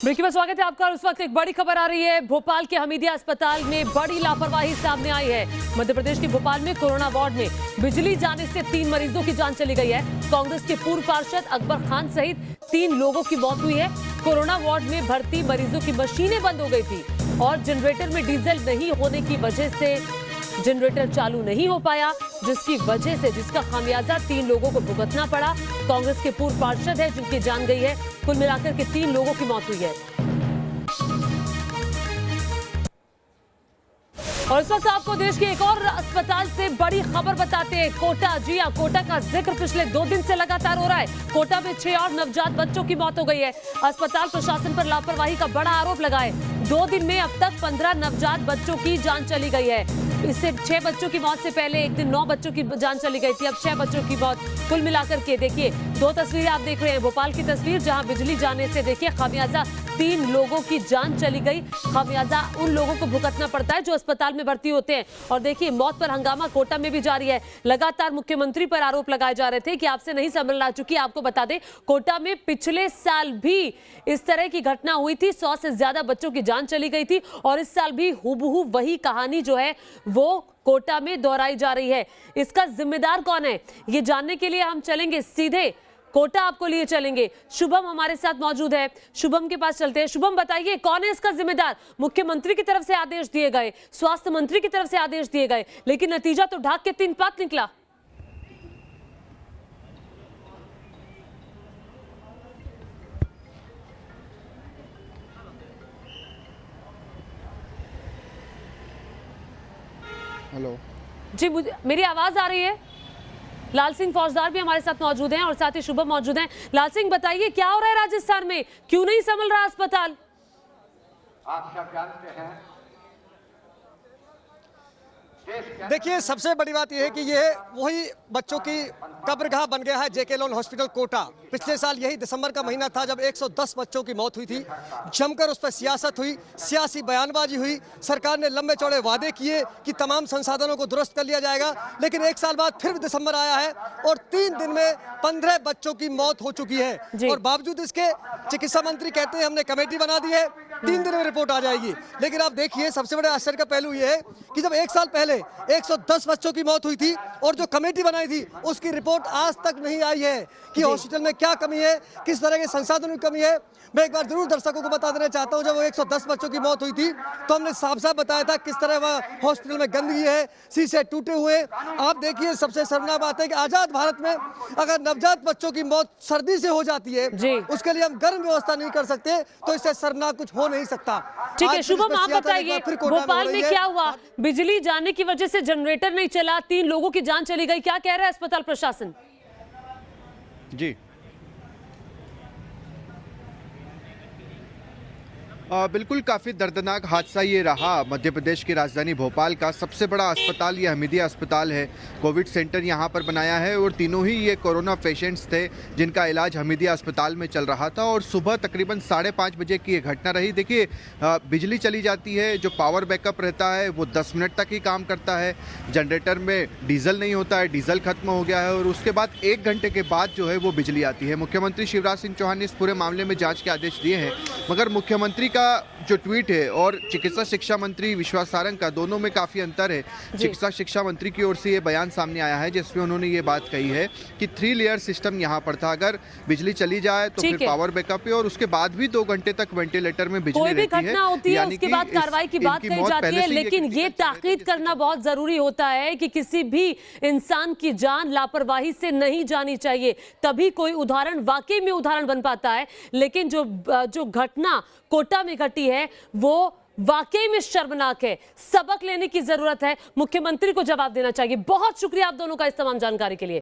Break में स्वागत है आपका। और उस वक्त एक बड़ी खबर आ रही है। भोपाल के हमीदिया अस्पताल में बड़ी लापरवाही सामने आई है। मध्य प्रदेश के भोपाल में कोरोना वार्ड में बिजली जाने से 3 मरीजों की जान चली गई है। कांग्रेस के पूर्व पार्षद अकबर खान सहित 3 लोगों की मौत हुई है। कोरोना वार्ड में भर्ती मरीजों की मशीनें बंद हो गई थी और जनरेटर में डीजल नहीं होने की वजह से जनरेटर चालू नहीं हो पाया, जिसका खामियाजा 3 लोगों को भुगतना पड़ा। कांग्रेस के पूर्व पार्षद है जिनकी जान गई है। कुल मिलाकर के 3 लोगों की मौत हुई है। और इस वक्त आपको देश के एक और अस्पताल से बड़ी खबर बताते हैं। कोटा, जी हां, कोटा का जिक्र पिछले 2 दिन से लगातार हो रहा है। कोटा में 6 और नवजात बच्चों की मौत हो गई है। अस्पताल प्रशासन पर लापरवाही का बड़ा आरोप लगा है। 2 दिन में अब तक 15 नवजात बच्चों की जान चली गई है। इससे 6 बच्चों की मौत से पहले एक दिन 9 बच्चों की जान चली गई थी, अब 6 बच्चों की मौत। कुल मिलाकर के देखिए 2 तस्वीरें आप देख रहे हैं। भोपाल की तस्वीर जहां बिजली जाने से देखिए खामियाजा 3 लोगों की जान चली गई। खामियाजा उन लोगों को भुगतना पड़ता है जो अस्पताल में भर्ती होते हैं। और देखिए मौत पर हंगामा कोटा में भी जारी है। लगातार मुख्यमंत्री पर आरोप लगाए जा रहे थे कि आपसे नहीं संभल रहा। चूंकि आपको बता दें कोटा में पिछले साल भी इस तरह की घटना हुई थी, 100 से ज्यादा बच्चों की जान चली गई थी और इस साल भी हूबहू वही कहानी जो है वो कोटा में दोहराई जा रही है। इसका जिम्मेदार कौन है ये जानने के लिए हम चलेंगे सीधे कोटा, आपको लिए चलेंगे। शुभम हमारे साथ मौजूद है, शुभम के पास चलते हैं। शुभम बताइए कौन है इसका जिम्मेदार? मुख्यमंत्री की तरफ से आदेश दिए गए, स्वास्थ्य मंत्री की तरफ से आदेश दिए गए, लेकिन नतीजा तो ढाक के 3 पात निकला। हेलो जी, मुझे मेरी आवाज आ रही है? लाल सिंह फौजदार भी हमारे साथ मौजूद हैं और साथ ही शुभम मौजूद हैं। लाल सिंह बताइए क्या हो रहा है राजस्थान में, क्यों नहीं संभल रहा अस्पताल? आप सब जानते हैं। देखिए, सबसे बड़ी बात यह है कि ये वही बच्चों की कब्रगाह बन गया है जेके लोन हॉस्पिटल कोटा। पिछले साल यही दिसंबर का महीना था जब 110 बच्चों की मौत हुई थी। जमकर उस पर सियासत हुई, सियासी बयानबाजी हुई। सरकार ने लंबे चौड़े वादे किए कि तमाम संसाधनों को दुरुस्त कर लिया जाएगा, लेकिन 1 साल बाद फिर दिसंबर आया है और 3 दिन में 15 बच्चों की मौत हो चुकी है। और बावजूद इसके चिकित्सा मंत्री कहते हैं हमने कमेटी बना दी है, 3 दिन में रिपोर्ट आ जाएगी। लेकिन आप देखिए सबसे बड़े आश्चर्य का पहलू यह है कि जब 1 साल पहले 110 बच्चों की मौत हुई थी और जो कमेटी बनाई थी उसकी रिपोर्ट आज तक नहीं आई है कि हॉस्पिटल में क्या कमी है, किस तरह के संसाधनों की कमी है। मैं एक बार जरूर दर्शकों को बता देना चाहता हूं, जब वो 110 बच्चों की मौत हुई थी तो हमने साफ साफ बताया था किस तरह वह हॉस्पिटल में गंदगी है, शीशे टूटे हुए। आप देखिए सबसे शर्मनाक बात है कि आजाद भारत में अगर नवजात बच्चों की मौत सर्दी से हो जाती है उसके लिए हम गर्म व्यवस्था नहीं कर सकते, तो इससे शर्मनाक कुछ हो नहीं सकता। ठीक है शुभम, आप बताइए भोपाल में क्या हुआ? बिजली जाने की वजह से जनरेटर नहीं चला, 3 लोगों की जान चली गई, क्या कह रहा है अस्पताल प्रशासन? जी बिल्कुल, काफ़ी दर्दनाक हादसा ये रहा। मध्य प्रदेश की राजधानी भोपाल का सबसे बड़ा अस्पताल ये हमीदिया अस्पताल है। कोविड सेंटर यहाँ पर बनाया है और तीनों ही ये कोरोना पेशेंट्स थे जिनका इलाज हमीदिया अस्पताल में चल रहा था। और सुबह तकरीबन 5:30 बजे की ये घटना रही। देखिए बिजली चली जाती है, जो पावर बैकअप रहता है वो 10 मिनट तक ही काम करता है। जनरेटर में डीजल नहीं होता है, डीजल खत्म हो गया है और उसके बाद 1 घंटे के बाद जो है वो बिजली आती है। मुख्यमंत्री शिवराज सिंह चौहान ने इस पूरे मामले में जाँच के आदेश दिए हैं, मगर मुख्यमंत्री का जो ट्वीट है और चिकित्सा शिक्षा मंत्री विश्वास सारंग का, दोनों में काफी अंतर है। चिकित्सा शिक्षा मंत्री की ओर से ये बयान सामने आया है जिसमें उन्होंने ये बात कही है कि 3 लेयर सिस्टम यहाँ पर था। अगर बिजली चली जाए तो फिर पावर बैकअप है और उसके बाद भी 2 घंटे तक वेंटिलेटर में बिजली रहती है। कोई भी घटना होती है उसके बाद कार्रवाई की बात कही जाती है, लेकिन ये ताकीद करना बहुत जरूरी होता है कि किसी भी इंसान की जान लापरवाही से नहीं जानी चाहिए, तभी कोई उदाहरण वाकई में उदाहरण बन पाता है। लेकिन जो घटना कोटा में घटी है वो वाकई में शर्मनाक है। सबक लेने की जरूरत है, मुख्यमंत्री को जवाब देना चाहिए। बहुत शुक्रिया आप दोनों का इस तमाम जानकारी के लिए।